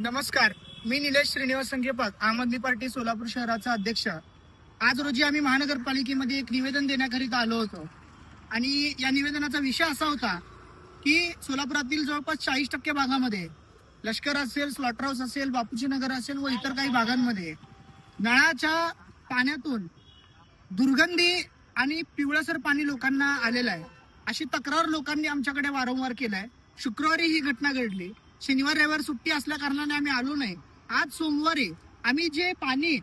नमस्कार, मी निलेश श्रीनिवास संकेपाक, आम आदमी पार्टी सोलापूर शहराचा अध्यक्ष. आज रोजी आम्ही महानगरपालिकेमध्ये एक निवेदन देण्याकरिता आलो होतो आणि या निवेदनाचा विषय असा होता की सोलापुरातील जवळपास 40% भागामध्ये लष्कर असेल, स्लॉटर हाऊस असेल, बापूजी नगर असेल व इतर काही भागांमध्ये नळाच्या पाण्यातून दुर्गंधी आणि पिवळसर पाणी लोकांना आलेलं आहे. अशी तक्रार लोकांनी आमच्याकडे वारंवार केलाय. शुक्रवारी ही घटना घडली. शनिवार रविवार सुट्टी असल्या कारणाने आम्ही आलो नाही. आज सोमवारी आम्ही जे पाणी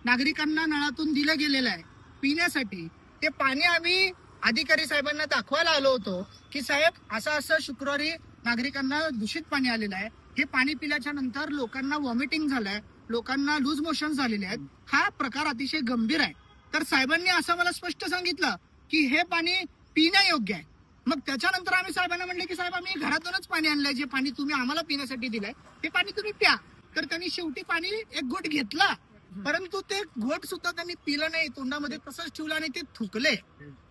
नागरिकांना नळातून दिलं गेलेलं आहे पिण्यासाठी, ते पाणी आम्ही अधिकारी साहेबांना दाखवायला आलो होतो की साहेब असं असं शुक्रवारी नागरिकांना दूषित पाणी आलेलं आहे. हे पाणी पिल्याच्या नंतर लोकांना व्हॉमिटिंग झालंय, लोकांना लूज मोशन झालेले आहेत. हा प्रकार अतिशय गंभीर आहे. तर साहेबांनी असं मला स्पष्ट सांगितलं की हे पाणी पिण्यायोग्य आहे. मग त्याच्यानंतर आम्ही साहेबांना म्हणले की साहेब आम्ही घरातूनच पाणी आणलंय, जे पाणी तुम्ही आम्हाला पिण्यासाठी दिलंय ते पाणी तुम्ही प्या. तर त्यांनी शेवटी पाणी एक घोट घेतला, परंतु ते घोट सुद्धा त्यांनी पिलं नाही, तोंडामध्ये तसंच ठेवलं आणि ते थुकले.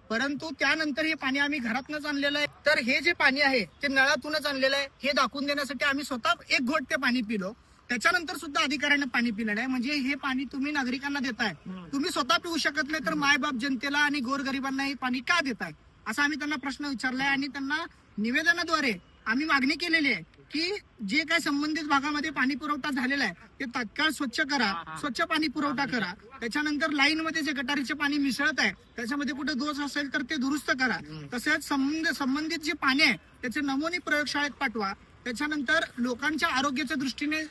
परंतु त्यानंतर हे पाणी आम्ही घरातूनच आणलेलं आहे. तर हे जे पाणी आहे ते नळातूनच आणलेलं आहे हे दाखवून देण्यासाठी आम्ही स्वतः एक घोट ते पाणी पिलो. त्याच्यानंतर सुद्धा अधिकाऱ्यांना पाणी पिलं नाही. म्हणजे हे पाणी तुम्ही नागरिकांना देताय, तुम्ही स्वतः पिऊ शकत नाही तर मायबाप जनतेला आणि गोरगरिबांना हे पाणी का देताय, असा आम्ही त्यांना प्रश्न विचारलाय. आणि त्यांना निवेदनाद्वारे आम्ही मागणी केलेली आहे की जे काही संबंधित भागामध्ये पाणी पुरवठा झालेला आहे ते तात्काळ स्वच्छ करा, स्वच्छ पाणी पुरवठा करा. त्याच्यानंतर लाईन मध्ये जे गटारीचे पाणी मिसळत आहे त्याच्यामध्ये कुठे दोष असेल तर ते दुरुस्त करा. तसेच संबंधित जे पाणी आहे त्याचे नमुने प्रयोगशाळेत पाठवा. त्याच्यानंतर लोकांच्या आरोग्याच्या दृष्टीने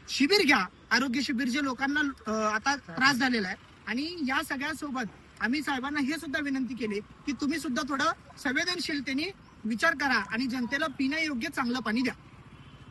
शिबिर घ्या, आरोग्य शिबिर जे लोकांना आता त्रास झालेला आहे. आणि या सगळ्यासोबत आम्ही साहेबांना हे सुद्धा विनंती केली की तुम्ही सुद्धा थोडं संवेदनशीलतेने विचार करा आणि जनतेला पिण्यायोग्य चांगलं पाणी द्या.